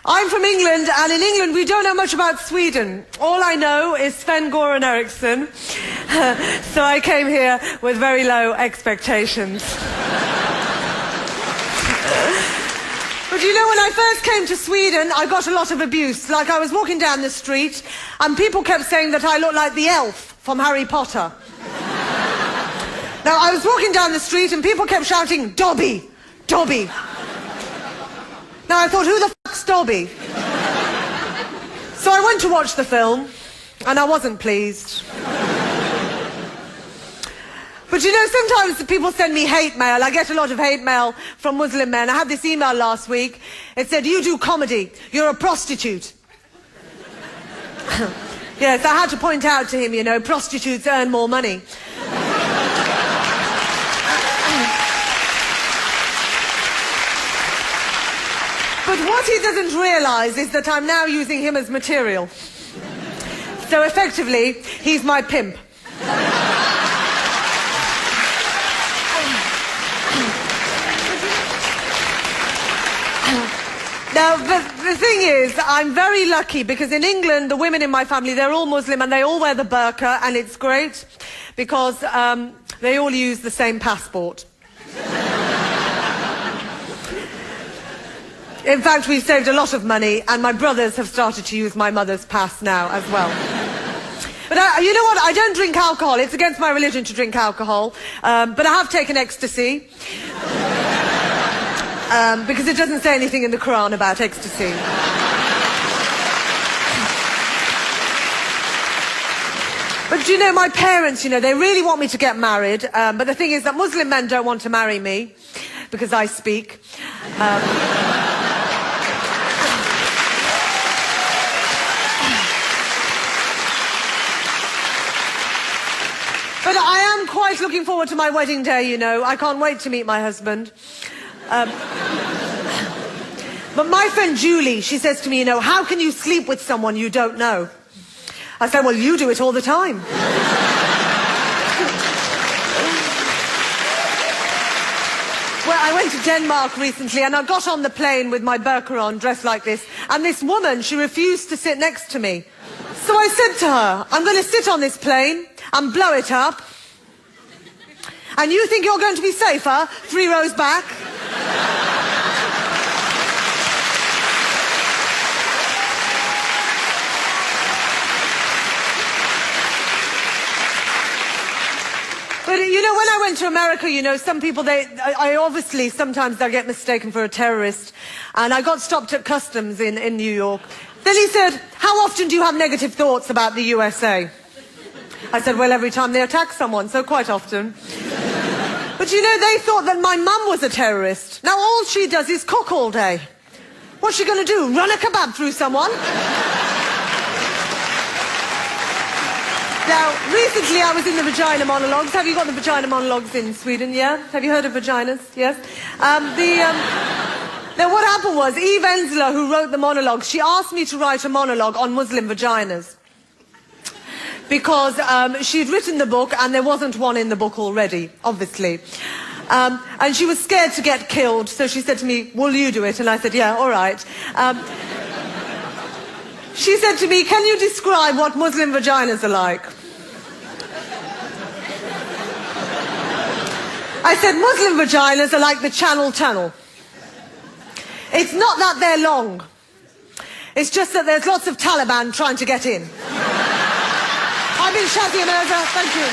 I'm from England, and in England we don't know much about Sweden. All I know is Sven-Göran Eriksson. So I came here with very low expectations. But you know, when I first came to Sweden, I got a lot of abuse. Like, I was walking down the street, and people kept saying that I looked like the elf from Harry Potter. Now, I was walking down the street, and people kept shouting, Dobby, Dobby. Now, I thought, who the fuck's Dobby? So I went to watch the film, and I wasn't pleased. But you know, sometimes people send me hate mail. I get a lot of hate mail from Muslim men. I had this email last week. It said, you do comedy. You're a prostitute. Yes, I had to point out to him, you know, prostitutes earn more money. But what he doesn't realise is that I'm now using him as material. So effectively, he's my pimp. Now, the thing is, I'm very lucky because in England, the women in my family, they're all Muslim and they all wear the burqa, and it's great because they all use the same passport. In fact, we've saved a lot of money, and my brothers have started to use my mother's pass now as well. But you know what? I don't drink alcohol. It's against my religion to drink alcohol. But I have taken ecstasy. Because it doesn't say anything in the Quran about ecstasy. But you know, my parents, you know, they really want me to get married. But the thing is that Muslim men don't want to marry me because I speak. But I am quite looking forward to my wedding day, you know. I can't wait to meet my husband. But my friend Julie, she says to me, you know, how can you sleep with someone you don't know? I said, well, you do it all the time. Well, I went to Denmark recently, and I got on the plane with my burqa on, dressed like this, and this woman, she refused to sit next to me. So I said to her, I'm going to sit on this plane and blow it up, and you think you're going to be safer 3 rows back? But you know, when I went to America, you know, some people, sometimes they get mistaken for a terrorist. And I got stopped at customs in New York. Then he said, how often do you have negative thoughts about the USA? I said, well, every time they attack someone, so quite often. But you know, they thought that my mum was a terrorist. Now all she does is cook all day. What's she going to do, run a kebab through someone? Now, recently I was in the Vagina monologues. Have you got the Vagina monologues in Sweden, yeah? Have you heard of vaginas? Yes? Now, what happened was, Eve Ensler, who wrote the monologues, she asked me to write a monologue on Muslim vaginas. Because she'd written the book, and there wasn't one in the book already, obviously. And she was scared to get killed, so she said to me, will you do it? And I said, yeah, all right. She said to me, can you describe what Muslim vaginas are like? I said, Muslim vaginas are like the Channel Tunnel. It's not that they're long. It's just that there's lots of Taliban trying to get in. I've been Shazia Mirza. Thank you.